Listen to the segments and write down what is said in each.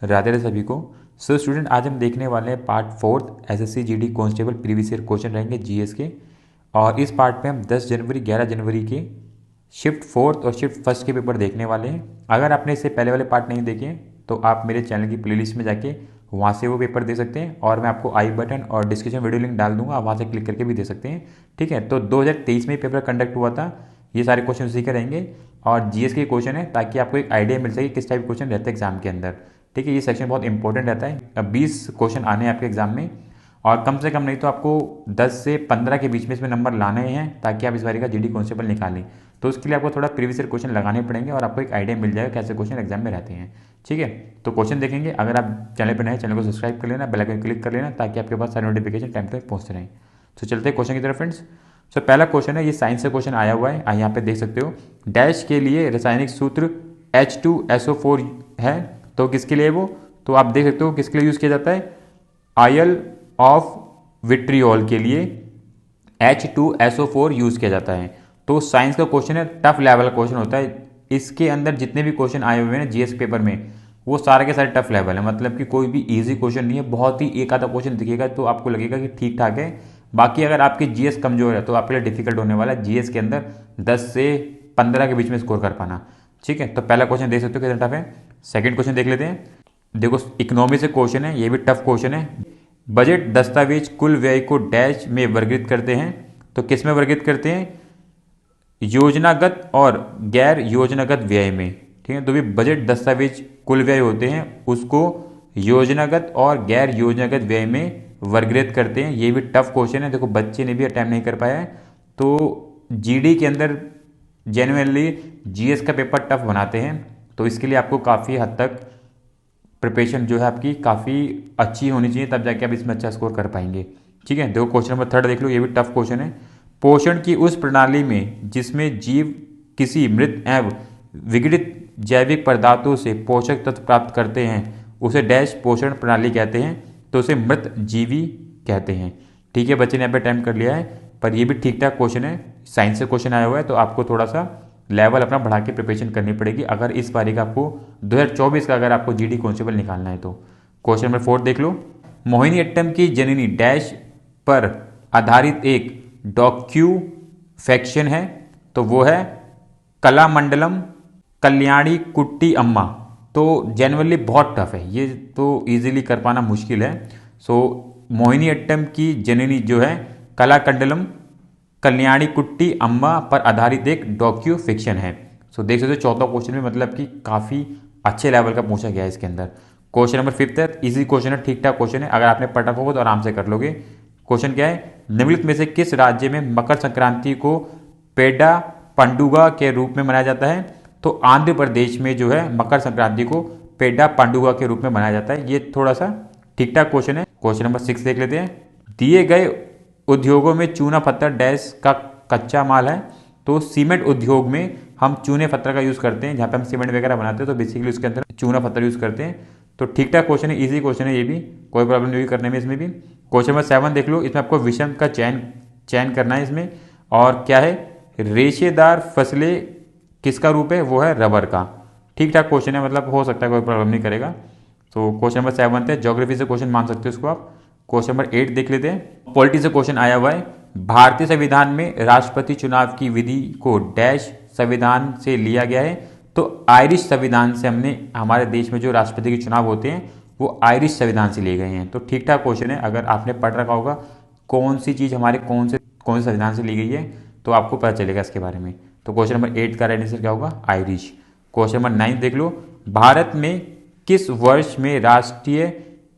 राधे राधे सभी को। So student, आज हम देखने वाले हैं part 4 SSC GD constable previous year question रहेंगे जीएस के। और इस पार्ट में हम 10 जनवरी 11 जनवरी के शिफ्ट 4 और शिफ्ट 1 के पेपर देखने वाले हैं। अगर आपने इससे पहले वाले पार्ट नहीं देखे तो आप मेरे चैनल की प्लेलिस्ट में जाके वहाँ से वो पेपर दे सकते हैं, और मैं आपको आई बटन और डिस्क्रिप्शन वीडियो लिंक डाल दूंगा, आप वहाँ से क्लिक करके भी दे सकते हैं। ठीक है, तो 2023 में पेपर कंडक्ट हुआ था। ये सारे क्वेश्चन उसी के रहेंगे और जीएस के क्वेश्चन है, ताकि आपको एक आइडिया मिल सके किस टाइप के क्वेश्चन रहते हैं एग्जाम के अंदर। ठीक है, ये सेक्शन बहुत इंपॉर्टेंट रहता है। अब 20 क्वेश्चन आने हैं आपके एग्जाम में, और कम से कम नहीं तो आपको 10 से 15 के बीच में इसमें नंबर लाने हैं, ताकि आप इस बारी का जीडी कांस्टेबल निकालें। तो उसके लिए आपको थोड़ा प्रीवियस ईयर क्वेश्चन लगाने पड़ेंगे और आपको एक आइडिया मिल जाएगा कैसे क्वेश्चन एग्जाम में रहते हैं। ठीक है, तो क्वेश्चन देखेंगे। अगर आप चैनल पर नए चैनल को सब्सक्राइब कर लेना, बेल आइकन क्लिक कर लेना, ताकि आपके पास सारे नोटिफिकेशन टाइम तक पहुँचते रहें। तो चलते हैं क्वेश्चन की तरफ फ्रेंड्स। सो पहला क्वेश्चन है, ये साइंस से क्वेश्चन आया हुआ है, यहाँ पे देख सकते हो। डैश के लिए रासायनिक सूत्र H2SO4 है, तो किसके लिए वो, तो आप देख सकते हो किसके लिए यूज़ किया जाता है। आयल ऑफ विट्रियोल के लिए H2SO4 यूज़ किया जाता है। तो साइंस का क्वेश्चन है, टफ लेवल का क्वेश्चन होता है। इसके अंदर जितने भी क्वेश्चन आए हुए हैं जीएस पेपर में, वो सारे के सारे टफ लेवल है, मतलब कि कोई भी इजी क्वेश्चन नहीं है। बहुत ही एक आधा क्वेश्चन दिखेगा तो आपको लगेगा कि ठीक ठाक है। बाकी अगर आपकी जीएस कमजोर है तो आपके लिए डिफिकल्ट होने वाला है जीएस के अंदर 10 से 15 के बीच में स्कोर कर पाना। ठीक है, तो पहला क्वेश्चन देख सकते हो कितना टफ है। सेकंड क्वेश्चन देख लेते हैं। देखो, इकोनॉमी से क्वेश्चन है, ये भी टफ क्वेश्चन है। बजट दस्तावेज कुल व्यय को डैश में वर्गीकृत करते हैं, तो किस में वर्गीकृत करते हैं, योजनागत और गैर योजनागत व्यय में। ठीक है, तो भी बजट दस्तावेज कुल व्यय होते हैं उसको योजनागत और गैर योजनागत व्यय में वर्गीकृत करते हैं। ये भी टफ क्वेश्चन है, देखो बच्चे ने भी अटैम्प्ट नहीं कर पाया है। तो जीडी के अंदर जेन्युइनली जीएस का पेपर टफ बनाते हैं, तो इसके लिए आपको काफ़ी हद तक प्रिपरेशन जो है आपकी काफ़ी अच्छी होनी चाहिए, तब जाके आप इसमें अच्छा स्कोर कर पाएंगे। ठीक है, देखो क्वेश्चन नंबर 3 देख लो, ये भी टफ क्वेश्चन है। पोषण की उस प्रणाली में जिसमें जीव किसी मृत एवं विघटित जैविक पदार्थों से पोषक तत्व प्राप्त करते हैं उसे डैश पोषण प्रणाली कहते हैं, तो उसे मृत जीवी कहते हैं। ठीक है, बच्चे ने यहाँ पे अटैम्प्ट कर लिया है, पर ये भी ठीक ठाक क्वेश्चन है, साइंस से क्वेश्चन आया हुआ है, तो आपको थोड़ा सा लेवल अपना बढ़ा के प्रिपरेशन करनी पड़ेगी अगर इस बारी का आपको 2024 का अगर आपको जीडी कांस्टेबल निकालना है तो। क्वेश्चन नंबर 4 देख लो। मोहिनीअट्टम की जननी डैश पर आधारित एक डॉक्यू फैक्शन है, तो वो है कलामंडलम कल्याणी कुट्टी अम्मा। तो जनरली बहुत टफ है ये, तो इजीली कर पाना मुश्किल है। सो मोहिनीअट्टम की जननी जो है कलाकंडलम कल्याणी कुट्टी अम्मा पर आधारित एक डॉक्यू फिक्शन है। सो देख सकते हो चौथा क्वेश्चन में मतलब कि काफ़ी अच्छे लेवल का पूछा गया है इसके अंदर। क्वेश्चन नंबर 5 है, इजी क्वेश्चन है, ठीक ठाक क्वेश्चन है, अगर आपने पढ़ा होगा तो आराम से कर लोगे। क्वेश्चन क्या है, निम्नलिखित में से किस राज्य में मकर संक्रांति को पेड्डा पंडुगा के रूप में मनाया जाता है, तो आंध्र प्रदेश में जो है मकर संक्रांति को पेड्डा पंडुगा के रूप में मनाया जाता है। ये थोड़ा सा ठीक ठाक क्वेश्चन है। क्वेश्चन नंबर 6 देख लेते हैं। दिए गए उद्योगों में चूना पत्थर डैश का कच्चा माल है, तो सीमेंट उद्योग में हम चूने पत्थर का यूज़ करते हैं, जहाँ पे हम सीमेंट वगैरह बनाते हैं, तो बेसिकली उसके अंदर चूना पत्थर यूज़ करते हैं। तो ठीक ठाक क्वेश्चन है, इजी क्वेश्चन है, ये भी कोई प्रॉब्लम नहीं करने में इसमें भी। क्वेश्चन नंबर 7 देख लो, इसमें आपको विषम का चयन करना है इसमें, और क्या है, रेशेदार फसलें किसका रूप है, वो है रबर का। ठीक ठाक क्वेश्चन है, मतलब हो सकता है कोई प्रॉब्लम नहीं करेगा। तो क्वेश्चन नंबर 7 है, ज्योग्राफी से क्वेश्चन मान सकते हो इसको आप। क्वेश्चन नंबर 8 देख लेते हैं। पॉलिटी से क्वेश्चन आया हुआ है, भारतीय संविधान में राष्ट्रपति चुनाव की विधि को डैश संविधान से लिया गया है, तो आयरिश संविधान से हमने, हमारे देश में जो राष्ट्रपति के चुनाव होते हैं वो आयरिश संविधान से लिए गए हैं। तो ठीक ठाक क्वेश्चन है, अगर आपने पढ़ रखा होगा कौन सी चीज़ हमारे कौन से संविधान से ली गई है, तो आपको पता चलेगा इसके बारे में। तो क्वेश्चन नंबर 8 का राइट आंसर क्या होगा, आयरिश। क्वेश्चन नंबर 9 देख लो, भारत में किस वर्ष में राष्ट्रीय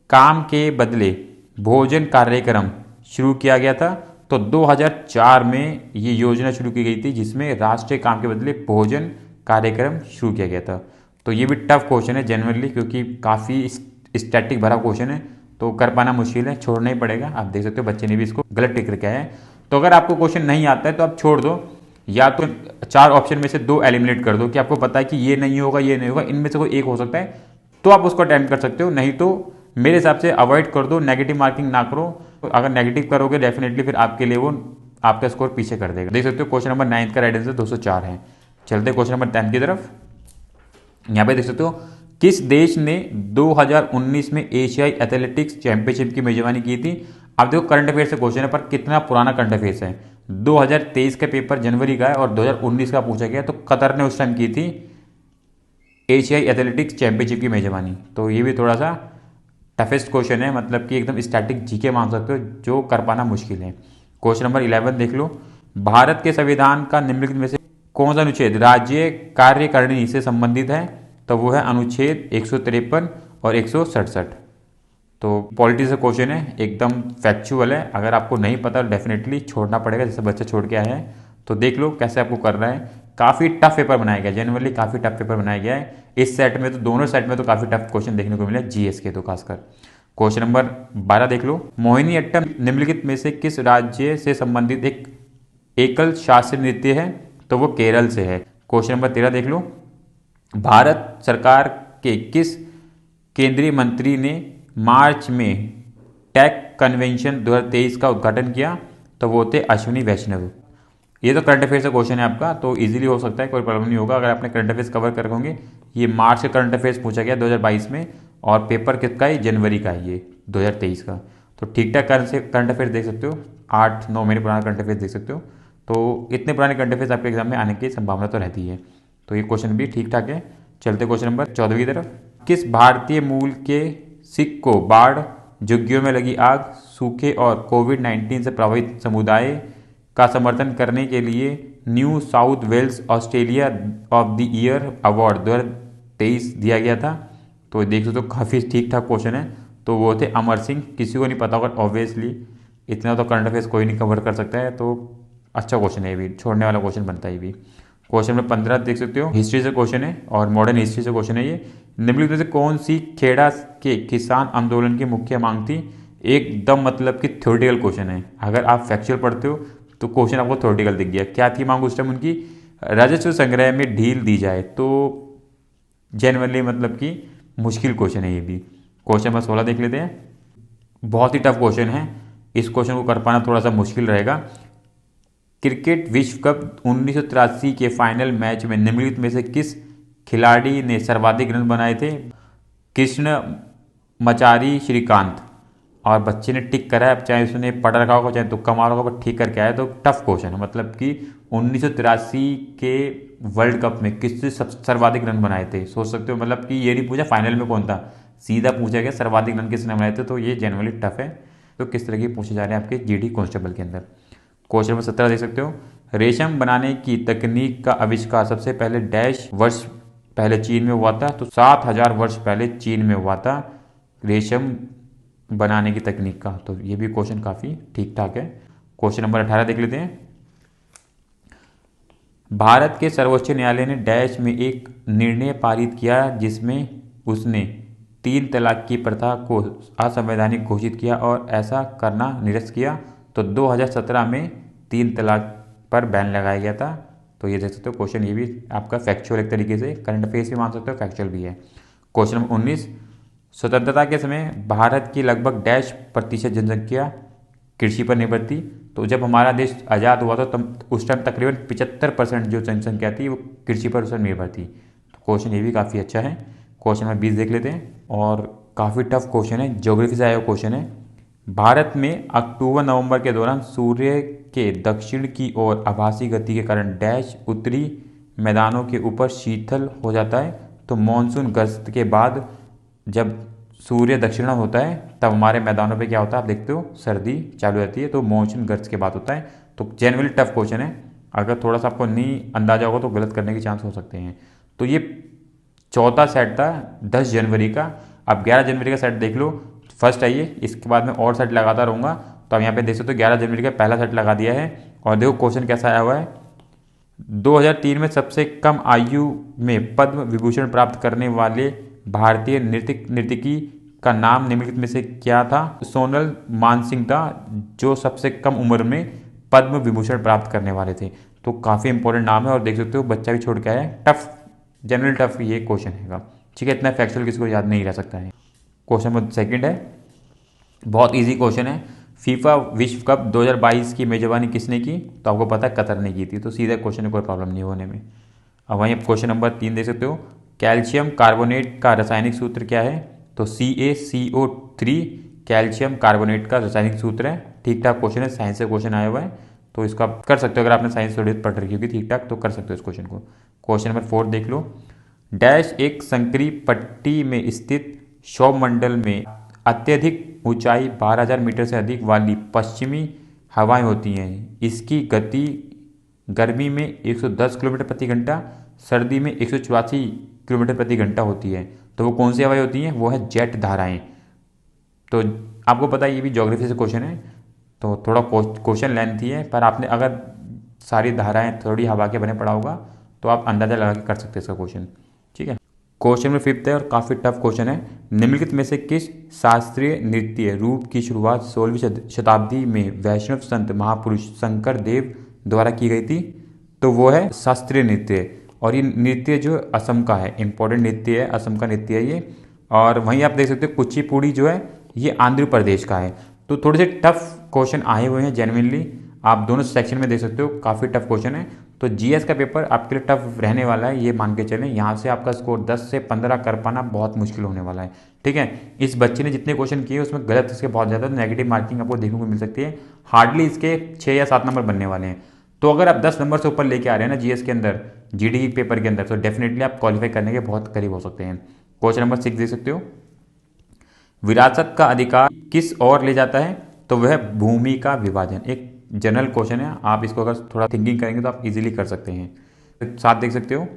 काम के बदले भोजन कार्यक्रम शुरू किया गया था, तो 2004 में ये योजना शुरू की गई थी, जिसमें राष्ट्रीय काम के बदले भोजन कार्यक्रम शुरू किया गया था। तो ये भी टफ क्वेश्चन है जनरली, क्योंकि काफ़ी स्टैटिक भरा क्वेश्चन है, तो कर पाना मुश्किल है, छोड़ना ही पड़ेगा। आप देख सकते हो बच्चे ने भी इसको गलत टिक रखा है। तो अगर आपको क्वेश्चन नहीं आता है तो आप छोड़ दो, या तो 4 ऑप्शन में से 2 एलिमिनेट कर दो कि आपको पता है कि ये नहीं होगा, ये नहीं होगा, इनमें से कोई एक हो सकता है, तो आप उसको अटेम्प्ट कर सकते हो। नहीं तो मेरे हिसाब से अवॉइड कर दो, नेगेटिव मार्किंग ना करो। अगर नेगेटिव करोगे डेफिनेटली फिर आपके लिए वो आपका स्कोर पीछे कर देगा। देख सकते हो क्वेश्चन नंबर 9 का राइट आंसर 204 है। चलते क्वेश्चन नंबर 10 की तरफ। यहाँ पे देख सकते हो, किस देश ने 2019 में एशियाई एथलेटिक्स चैंपियनशिप की मेजबानी की थी? अब देखो करंट अफेयर से क्वेश्चन है, पर कितना पुराना करंट अफेयर्स है। 2023 का पेपर जनवरी का है और 2019 का पूछा गया, तो कतर ने उस टाइम की थी एशियाई एथलेटिक्स चैंपियनशिप की मेजबानी। तो ये भी थोड़ा सा टफेस्ट क्वेश्चन है, मतलब कि एकदम स्टैटिक जीके मान सकते हो, जो कर पाना मुश्किल है। क्वेश्चन नंबर 11 देख लो। भारत के संविधान का निम्नलिखित में से कौन सा अनुच्छेद राज्य कार्यकारिणी से संबंधित है? तो वो है अनुच्छेद 153 और 167। तो पॉलिटी से क्वेश्चन है, एकदम फैक्चुअल है। अगर आपको नहीं पता तो डेफिनेटली छोड़ना पड़ेगा, जैसे बच्चा छोड़ के आया है। तो देख लो कैसे आपको करना है। काफ़ी टफ पेपर बनाया गया, जनरली काफ़ी टफ पेपर बनाया गया है। इस सेट में तो, दोनों सेट में तो काफ़ी टफ क्वेश्चन देखने को मिले, जीएस के तो खासकर। क्वेश्चन नंबर 12 देख लो। मोहिनीअट्टम निम्नलिखित में से किस राज्य से संबंधित एक एकल शास्त्रीय नृत्य है? तो वो केरल से है। क्वेश्चन नंबर 13 देख लो। भारत सरकार के किस केंद्रीय मंत्री ने मार्च में टेक कन्वेंशन 2023 का उद्घाटन किया? तो वो थे अश्विनी वैष्णव। ये तो करंट अफेयर से क्वेश्चन है आपका, तो इजीली हो सकता है, कोई प्रॉब्लम नहीं होगा अगर आपने करंट अफेयर्स कवर कर होंगे। ये मार्च के करंट अफेयर्स पूछा गया 2022 में, और पेपर किसका है? जनवरी का है ये 2023 का। तो ठीक ठाक करंट अफेयर्स देख सकते हो, 8-9 महीने पुराना करंट अफेयर्स देख सकते हो। तो इतने पुराने करंट अफेयर्स आपके एग्जाम में आने की संभावना तो रहती है। तो ये क्वेश्चन भी ठीक ठाक है। चलते क्वेश्चन नंबर 14 की तरफ। किस भारतीय मूल के सिख को बाढ़, झुग्गियों में लगी आग, सूखे और कोविड-19 से प्रभावित समुदाय का समर्थन करने के लिए New South Wales Australia of the year award 2023 दिया गया था? तो देख सकते हो काफ़ी ठीक ठाक क्वेश्चन है। तो वो थे अमर सिंह। किसी को नहीं पता होगा ऑब्वियसली, इतना तो करंट अफेयर्स कोई नहीं कवर कर सकता है। तो अच्छा क्वेश्चन है ये भी, छोड़ने वाला क्वेश्चन बनता है ये भी। क्वेश्चन नंबर 15 देख सकते हो, हिस्ट्री से क्वेश्चन है और मॉडर्न हिस्ट्री से क्वेश्चन है ये। निम्नलिखित में से कौन सी खेड़ा के किसान आंदोलन की मुख्य मांग थी? एकदम मतलब कि थ्योरेटिकल क्वेश्चन है। अगर आप फैक्चुअल पढ़ते हो तो क्वेश्चन आपको थ्योरेटिकल दिख गया। क्या थी मांग उस टाइम उनकी? राजस्व संग्रह में ढील दी जाए। तो जनरली मतलब कि मुश्किल क्वेश्चन है ये भी। क्वेश्चन नंबर 16 देख लेते हैं। बहुत ही टफ क्वेश्चन है, इस क्वेश्चन को कर पाना थोड़ा सा मुश्किल रहेगा। क्रिकेट विश्व कप 1983 के फाइनल मैच में निम्नलिखित में से किस खिलाड़ी ने सर्वाधिक रन बनाए थे? कृष्ण मचारी श्रीकांत। और बच्चे ने टिक करा है, अब चाहे उसने पढ़ रखा होगा चाहे तुक्का मारा होगा, पर ठीक करके आया। तो टफ क्वेश्चन है, मतलब कि 1983 के वर्ल्ड कप में किसने सर्वाधिक रन बनाए थे? सोच सकते हो, मतलब कि ये नहीं पूछा फाइनल में कौन था, सीधा पूछा गया सर्वाधिक रन किसने बनाए थे। तो ये जनरली टफ है। तो किस तरह की पूछे जा रहे हैं आपके जीडी कांस्टेबल के अंदर। क्वेश्चन नंबर 17 देख सकते हो। रेशम बनाने की तकनीक का आविष्कार सबसे पहले डैश वर्ष पहले चीन में हुआ था? तो 7000 वर्ष पहले चीन में हुआ था रेशम बनाने की तकनीक का। तो ये भी क्वेश्चन काफ़ी ठीक ठाक है। क्वेश्चन नंबर 18 देख लेते हैं। भारत के सर्वोच्च न्यायालय ने डैश में एक निर्णय पारित किया जिसमें उसने 3 तलाक की प्रथा को असंवैधानिक घोषित किया और ऐसा करना निरस्त किया। तो 2017 में 3 तलाक पर बैन लगाया गया था। तो ये देख सकते हो क्वेश्चन, ये भी आपका फैक्चुअल एक तरीके से करंट अफेयर्स भी मान सकते हो, फैक्चुअल भी है। Question number 19। स्वतंत्रता के समय भारत की लगभग डैश प्रतिशत जनसंख्या कृषि पर निर्भर थी? तो जब हमारा देश आज़ाद हुआ था तब उस टाइम तकरीबन 75% जो जनसंख्या थी वो कृषि पर उस निर्भर थी। तो क्वेश्चन ये भी काफ़ी अच्छा है। क्वेश्चन नंबर 20 देख लेते हैं, और काफ़ी टफ क्वेश्चन है, ज्योग्राफी से आया हुआ क्वेश्चन है। भारत में अक्टूबर-नवंबर के दौरान सूर्य के दक्षिण की ओर आभासी गति के कारण डैश उत्तरी मैदानों के ऊपर शीतल हो जाता है? तो मानसून गस्त के बाद जब सूर्य दक्षिण होता है तब हमारे मैदानों पे क्या होता है, आप देखते हो सर्दी चालू रहती है। तो मानसून गर्ज के बाद होता है। तो जनरली टफ क्वेश्चन है, अगर थोड़ा सा आपको नहीं अंदाजा होगा तो गलत करने के चांस हो सकते हैं। तो ये चौथा सेट था 10 जनवरी का। अब 11 जनवरी का सेट देख लो, फर्स्ट है ये, इसके बाद में और सेट लगाता रहूँगा। तो अब यहाँ पे देख सकते हो 11 जनवरी का पहला सेट लगा दिया है। और देखो क्वेश्चन कैसा आया हुआ है। 2003 में सबसे कम आयु में पद्म विभूषण प्राप्त करने वाले भारतीय नर्तकी का नाम निम्नलिखित में से क्या था? सोनल मानसिंह था जो सबसे कम उम्र में पद्म विभूषण प्राप्त करने वाले थे। तो काफ़ी इंपॉर्टेंट नाम है, और देख सकते हो बच्चा भी छोड़ के आया है। टफ, जनरल टफ ये क्वेश्चन है। ठीक है, इतना फैक्चुअल किसी को याद नहीं रह सकता है। क्वेश्चन नंबर 2 है, बहुत ईजी क्वेश्चन है। फीफा विश्व कप 2022 की मेजबानी किसने की? तो आपको पता है कतर ने की थी। तो सीधा क्वेश्चन है, कोई प्रॉब्लम नहीं होने में। अब वहीं क्वेश्चन नंबर 3 देख सकते हो। कैल्शियम कार्बोनेट का रासायनिक सूत्र क्या है? तो CaCO3 कैल्शियम कार्बोनेट का रासायनिक सूत्र है। ठीक ठाक क्वेश्चन है, साइंस से क्वेश्चन आया हुआ है, तो इसका कर सकते हो। अगर आपने साइंस थोड़ी पढ़ रखी होगी ठीक ठाक तो कर सकते हो इस क्वेश्चन को। क्वेश्चन नंबर 4 देख लो। डैश एक संकरी पट्टी में स्थित सौरमंडल में अत्यधिक ऊंचाई 12,000 मीटर से अधिक वाली पश्चिमी हवाएं होती हैं। इसकी गति गर्मी में 110 किलोमीटर प्रति घंटा, सर्दी में 184 किलोमीटर प्रति घंटा होती है। तो वो कौन सी हवाएं होती हैं? वो है जेट धाराएं। तो आपको पता है ये भी ज्योग्राफी से क्वेश्चन है, तो थोड़ा क्वेश्चन लेंथी है, पर आपने अगर सारी धाराएं थोड़ी हवा के बने पड़ा होगा तो आप अंदाजा लगा के कर सकते हैं इसका क्वेश्चन। ठीक है, क्वेश्चन नंबर 5 है और काफ़ी टफ क्वेश्चन है। निम्नलिखित में से किस शास्त्रीय नृत्य रूप की शुरुआत 16वीं शताब्दी में वैष्णव संत महापुरुष शंकर देव द्वारा की गई थी? तो वो है शास्त्रीय नृत्य, और ये नृत्य जो असम का है, इंपॉर्टेंट नृत्य है, असम का नृत्य है ये। और वहीं आप देख सकते हो कुचिपुड़ी जो है ये आंध्र प्रदेश का है। तो थोड़े से टफ क्वेश्चन आए हुए हैं जेन्युइनली, आप दोनों सेक्शन में देख सकते हो, काफ़ी टफ क्वेश्चन है। तो जीएस का पेपर आपके लिए टफ रहने वाला है, ये मान के चलें। यहाँ से आपका स्कोर 10 से 15 कर पाना बहुत मुश्किल होने वाला है। ठीक है, इस बच्चे ने जितने क्वेश्चन किए उसमें गलत इसके बहुत ज़्यादा, नेगेटिव मार्किंग आपको देखने को मिल सकती है। हार्डली इसके 6 या 7 नंबर बनने वाले हैं। तो अगर आप 10 नंबर से ऊपर लेके आ रहे हैं ना जीएस के अंदर, जीडी पेपर के अंदर, तो डेफिनेटली आप क्वालिफाई करने के बहुत करीब हो सकते हैं। क्वेश्चन नंबर 6 देख सकते हो। विरासत का अधिकार किस ओर ले जाता है? तो वह भूमि का विभाजन। एक जनरल क्वेश्चन है, आप इसको अगर थोड़ा थिंकिंग करेंगे तो आप इजीली कर सकते हैं। 7 देख सकते हो।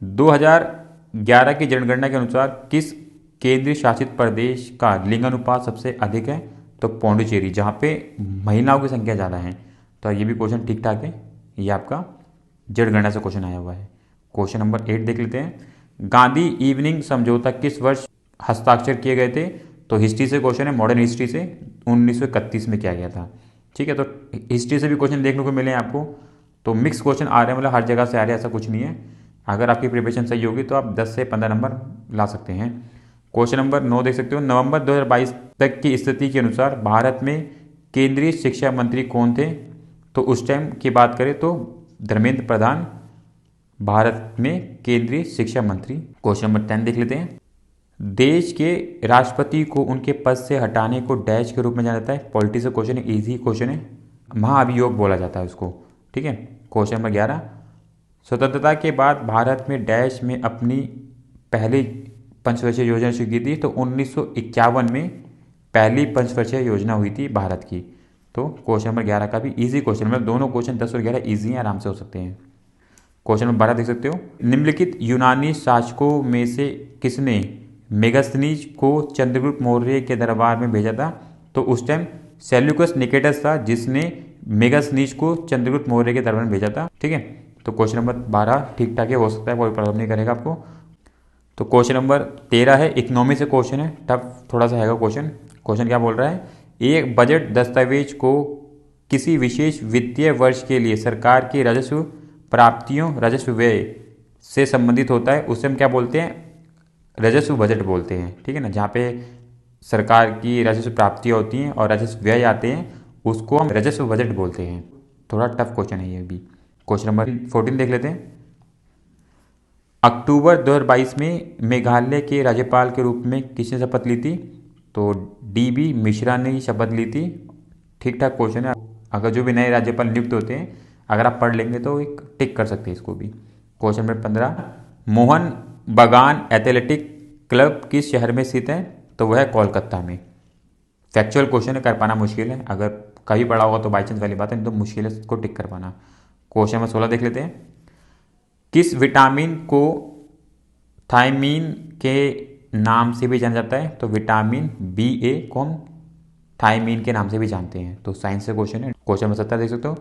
2011 की जनगणना के अनुसार किस केंद्रीय शासित प्रदेश का लिंगानुपात सबसे अधिक है? तो पौंडुचेरी, जहाँ पे महिलाओं की संख्या ज़्यादा है। तो ये भी क्वेश्चन ठीक ठाक है, ये आपका जनगणना से क्वेश्चन आया हुआ है। क्वेश्चन नंबर 8 देख लेते हैं। गांधी इवनिंग समझौता किस वर्ष हस्ताक्षर किए गए थे? तो हिस्ट्री से क्वेश्चन है, मॉडर्न हिस्ट्री से 1931 में किया गया था। ठीक है, तो हिस्ट्री से भी क्वेश्चन देखने को मिले हैं आपको। तो मिक्स क्वेश्चन आ रहे हैं, मतलब हर जगह से आ रहे हैं, ऐसा कुछ नहीं है। अगर आपकी प्रिपरेशन सही होगी तो आप 10 से 15 नंबर ला सकते हैं। क्वेश्चन नंबर 9 देख सकते हो। नवंबर 2022 तक की स्थिति के अनुसार भारत में केंद्रीय शिक्षा मंत्री कौन थे? तो उस टाइम की बात करें तो धर्मेंद्र प्रधान भारत में केंद्रीय शिक्षा मंत्री। क्वेश्चन नंबर 10 देख लेते हैं। देश के राष्ट्रपति को उनके पद से हटाने को डैश के रूप में जाना जाता है। पॉलिटी से क्वेश्चन है, इजी क्वेश्चन है, महाअभियोग बोला जाता है उसको। ठीक है, क्वेश्चन नंबर 11। स्वतंत्रता के बाद भारत में डैश में अपनी पहली पंचवर्षीय योजना शुरू की थी? तो 1951 में पहली पंचवर्षीय योजना हुई थी भारत की। तो क्वेश्चन नंबर 11 का भी इजी क्वेश्चन, मतलब दोनों क्वेश्चन 10 और 11 इजी हैं, आराम से हो सकते हैं। क्वेश्चन नंबर 12 देख सकते हो। निम्नलिखित यूनानी शासकों में से किसने मेगास्थनीज को चंद्रगुप्त मौर्य के दरबार में भेजा था? तो उस टाइम सेल्यूकस निकेटस था जिसने मेगास्थनीज को चंद्रगुप्त मौर्य के दरबार में भेजा था। ठीक है, तो क्वेश्चन नंबर 12 ठीक ठाक है, हो सकता है कोई प्रॉब्लम नहीं करेगा आपको। तो क्वेश्चन नंबर 13 है, इकोनॉमी से क्वेश्चन है, टफ थोड़ा सा है क्वेश्चन। क्वेश्चन क्या बोल रहा है? एक बजट दस्तावेज को किसी विशेष वित्तीय वर्ष के लिए सरकार की राजस्व प्राप्तियों राजस्व व्यय से संबंधित होता है, उसे हम क्या बोलते हैं? राजस्व बजट बोलते हैं। ठीक है ना, जहाँ पे सरकार की राजस्व प्राप्तियाँ होती हैं और राजस्व व्यय आते हैं उसको हम राजस्व बजट बोलते हैं। थोड़ा टफ क्वेश्चन है ये भी। क्वेश्चन नंबर 14 देख लेते हैं। अक्टूबर 2022 में मेघालय के राज्यपाल के रूप में किसने शपथ ली थी? तो DB मिश्रा ने शपथ ली थी। ठीक ठाक क्वेश्चन है, अगर जो भी नए राज्यपाल नियुक्त होते हैं अगर आप पढ़ लेंगे तो एक टिक कर सकते हैं इसको भी। Question number 15। मोहन बगान एथलेटिक क्लब किस शहर में स्थित है? तो वह है कोलकाता में। फैक्चुअल क्वेश्चन है, कर पाना मुश्किल है, अगर कभी पढ़ा होगा तो बाई चांस वाली बात है, नहीं तो मुश्किल है इसको टिक कर पाना। क्वेश्चन नंबर 16 देख लेते हैं। किस विटामिन को थायमीन के नाम से भी जाना जाता है? तो विटामिन BA को हम थायमीन के नाम से भी जानते हैं। तो साइंस से क्वेश्चन है। क्वेश्चन नंबर 17 देख सकते हो।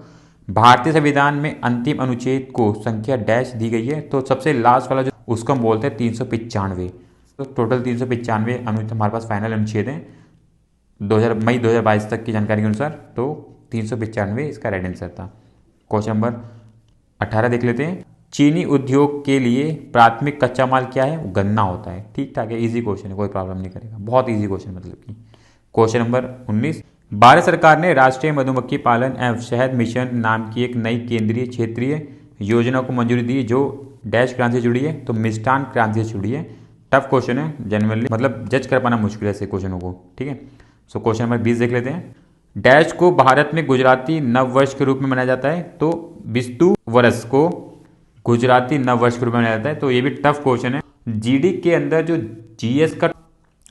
भारतीय संविधान में अंतिम अनुच्छेद को संख्या डैश दी गई है? तो सबसे लास्ट वाला जो उसको हम बोलते हैं 395। तो टोटल 395 अनुच्छेद हमारे पास फाइनल अनुच्छेद हैं मई 2022 तक की जानकारी के अनुसार। तो 395 इसका राइट आंसर था। क्वेश्चन नंबर 18 देख लेते हैं। चीनी उद्योग के लिए प्राथमिक कच्चा माल क्या है? वो गन्ना होता है। ठीक ठाक है, इजी क्वेश्चन है, कोई प्रॉब्लम नहीं करेगा, बहुत इजी क्वेश्चन मतलब कि। Question number 19। भारत सरकार ने राष्ट्रीय मधुमक्खी पालन एवं शहद मिशन नाम की एक नई केंद्रीय क्षेत्रीय योजना को मंजूरी दी जो डैश क्रांति से जुड़ी है, तो मिष्टान क्रांति से जुड़ी है। टफ क्वेश्चन है जनरली, मतलब जज कर पाना मुश्किल है ऐसे क्वेश्चनों को, ठीक है। सो क्वेश्चन नंबर 20 देख लेते हैं। डैश को भारत में गुजराती नव वर्ष के रूप में मनाया जाता है, तो बिस्तु वर्ष को गुजराती नव वर्ष के रूप में मनाया जाता है। तो ये भी टफ क्वेश्चन है। जीडी के अंदर जो जीएस का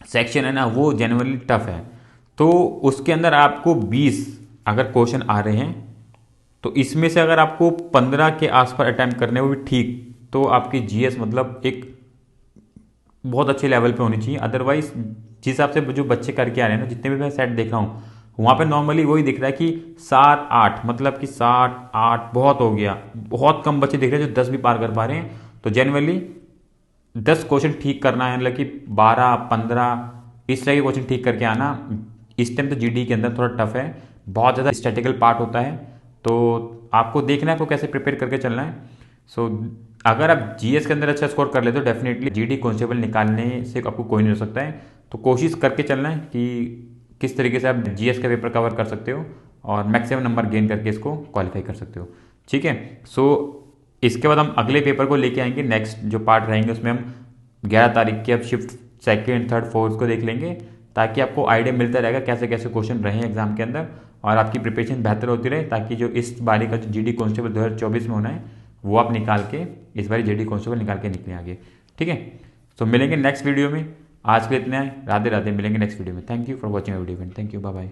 सेक्शन है ना, वो जनरली टफ है। तो उसके अंदर आपको 20 अगर क्वेश्चन आ रहे हैं, तो इसमें से अगर आपको 15 के आसपास अटैम्प्ट करने, वो भी ठीक, तो आपकी जीएस मतलब एक बहुत अच्छे लेवल पे होनी चाहिए। अदरवाइज जिस हिसाब से जो बच्चे करके आ रहे हैं ना, जितने भी मैं सेट देख रहा हूँ, वहाँ पे नॉर्मली वही दिख रहा है कि 7-8, मतलब कि 7-8 बहुत हो गया। बहुत कम बच्चे दिख रहे हैं जो 10 भी पार कर पा रहे हैं। तो जनरली 10 क्वेश्चन ठीक करना है, मतलब कि 12-15 इस तरह के क्वेश्चन ठीक करके आना इस टाइम तो जीडी के अंदर थोड़ा टफ है। बहुत ज़्यादा स्टैटिकल पार्ट होता है, तो आपको देखना है आपको कैसे प्रिपेयर करके चलना है। सो अगर आप जीएस के अंदर अच्छा स्कोर कर लेते हो, डेफिनेटली जीडी कांस्टेबल निकालने से आपको कोई नहीं हो सकता है। तो कोशिश करके चलना है कि किस तरीके से आप जीएस का पेपर कवर कर सकते हो और मैक्सिमम नंबर गेन करके इसको क्वालिफाई कर सकते हो, ठीक है। सो इसके बाद हम अगले पेपर को लेके आएंगे। नेक्स्ट जो पार्ट रहेंगे उसमें हम 11 तारीख के अब शिफ्ट सेकेंड थर्ड फोर्थ को देख लेंगे, ताकि आपको आइडिया मिलता रहेगा कैसे कैसे क्वेश्चन रहे एग्जाम के अंदर, और आपकी प्रिपरेशन बेहतर होती रहे, ताकि जो इस बारी का जो जीडी कांस्टेबल 2024 में होना है वो आप निकाल के इस बार जीडी कांस्टेबल निकाल के निकले आगे, ठीक है। तो मिलेंगे नेक्स्ट वीडियो में। आज के लिए इतना है। राधे राधे। मिलेंगे नेक्स्ट वीडियो में। Thank you for watching video. Thank you. Bye bye.